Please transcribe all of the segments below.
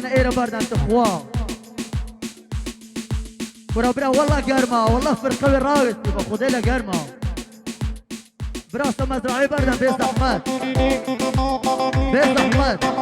كان ايرا بردن تخوا برا برا والله قرمه والله فرقه الراوس يبقى خديله قرمه برا مزرعي بردن بيس احمد بيس احمد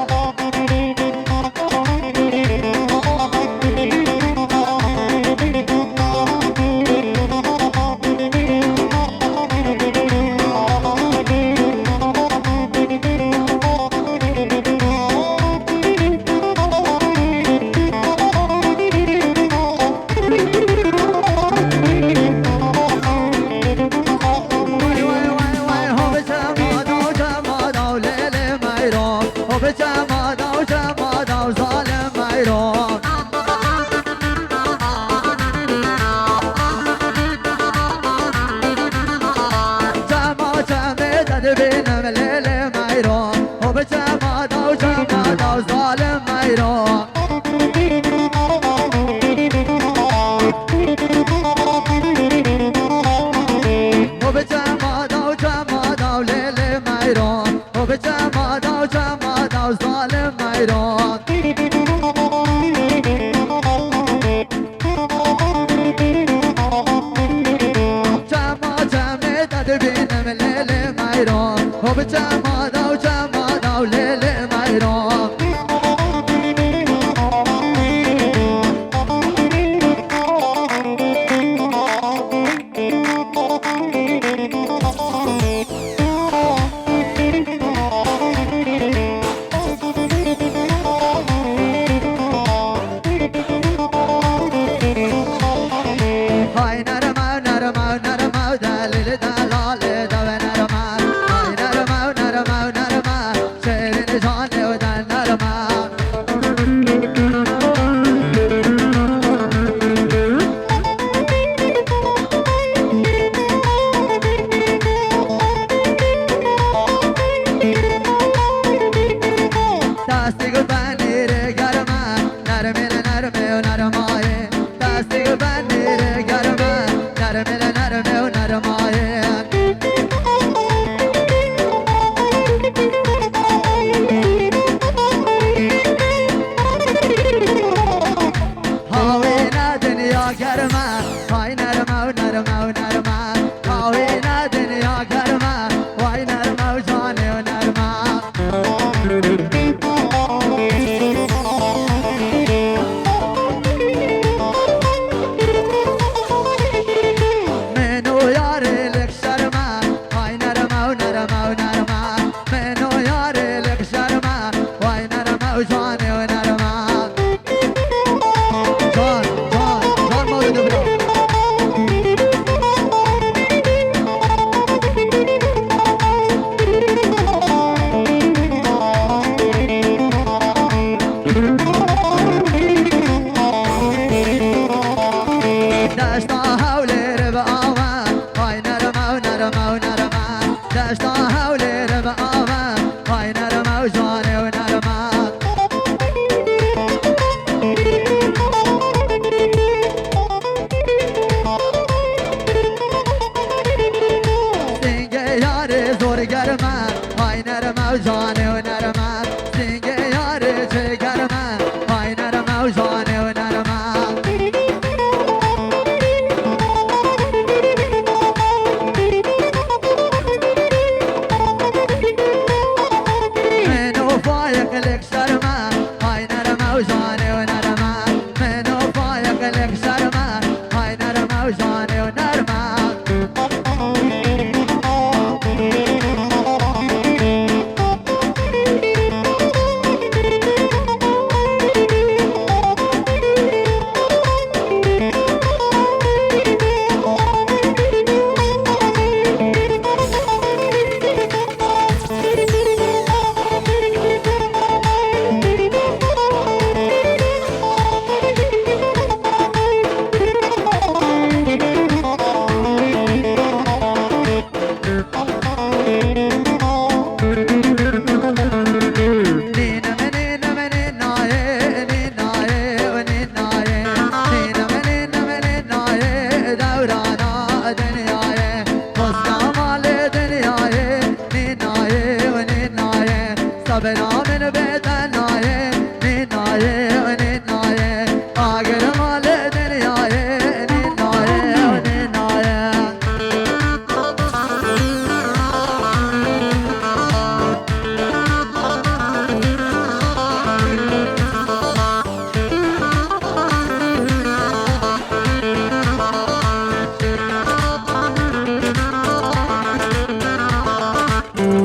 طبنا من بيت النايه ننايه وننايه آخر مال دنيايه ننايه وننايه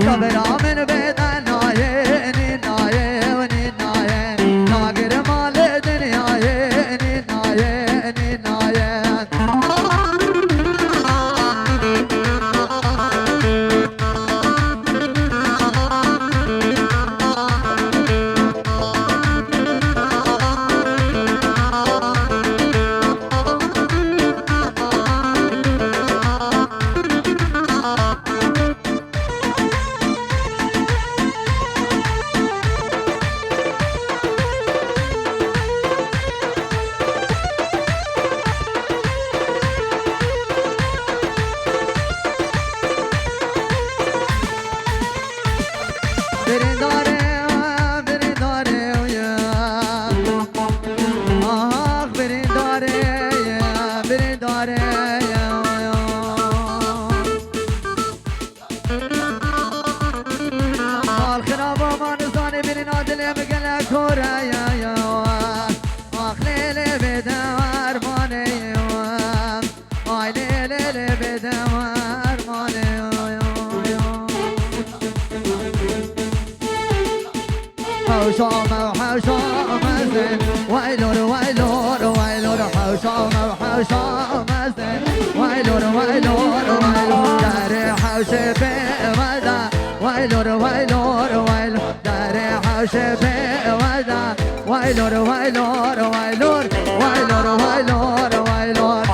طبنا من بيت النايه ننايه وننايه آخر مال دنيايه ننايه ننايه برنداره برنداره ويا برنداره يا برنداره يا الخرابة ما نزاني من نادل مقلع كورة يا ليلي بدوار ماني هاي ليلي بدوار ماني حوشامة وحوشامة زين ويلور ويلور ويلور حوشامة وحوشامة زين ويلور ويلور ويلور داري حوشي بودا ويلور ويلور ويلور داري حوشي بودا ويلور ويلور ويلور ويلور ويلور ويلور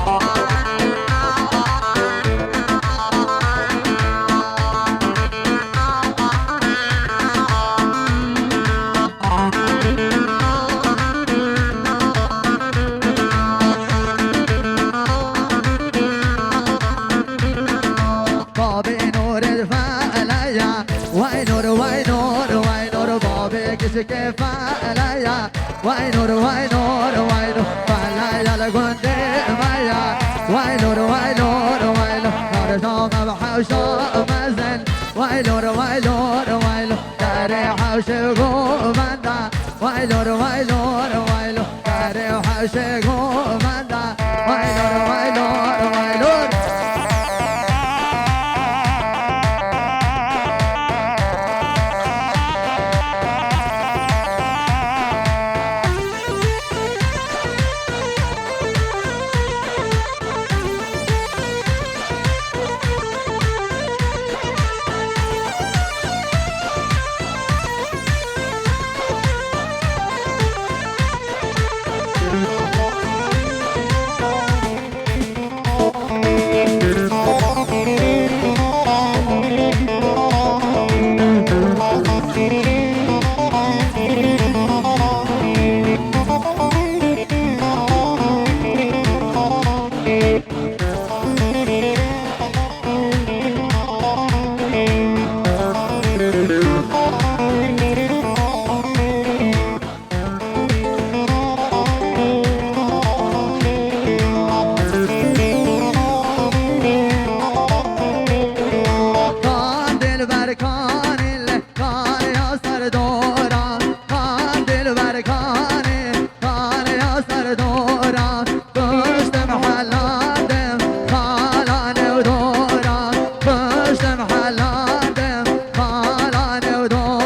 بابي نور الفاليا وينور وينور وينور بابي كشك فاليا وينور وينور وينور فاليا لقندي مايا وينور وينور وينور نار بحوشة مزن وينور وينور وينور داري حوشة قومندا وينور وينور وينور داري حوشة قومندا وينور وينور وينور محلات خالاني ودورا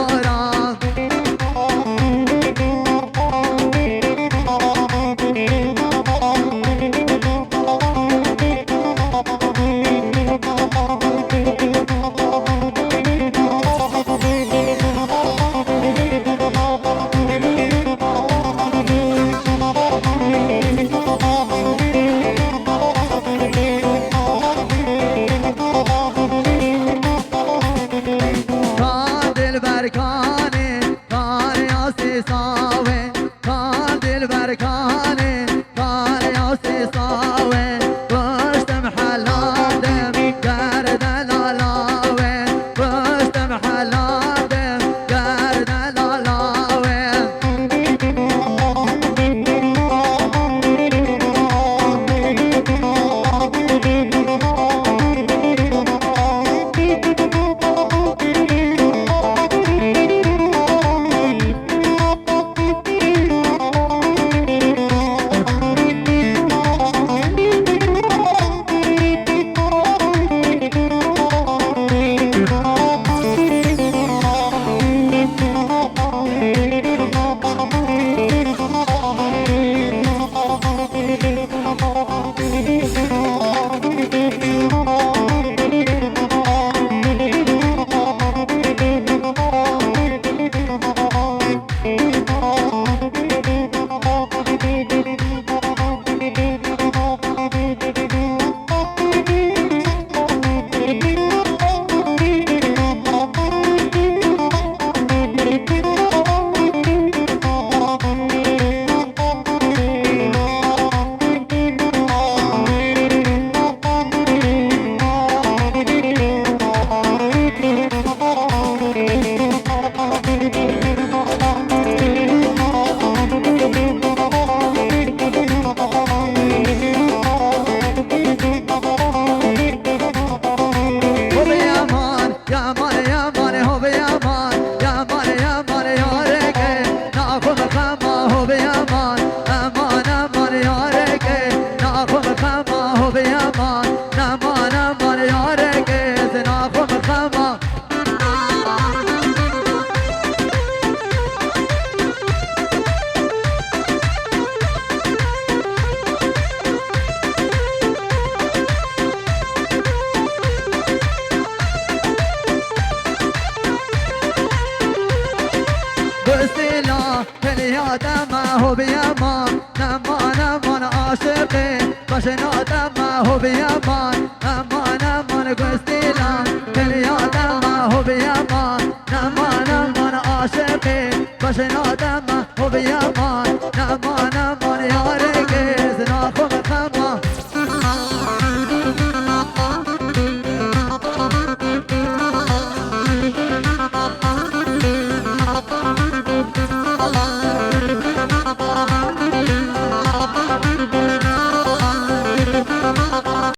ما هو بيمان نمان نمان عاشقي بشنات ما هو بيمان نمان نمان قستيلان بنيات ما هو بيمان نمان نمان عاشقي بشنات ما هو بيمان نمان نمان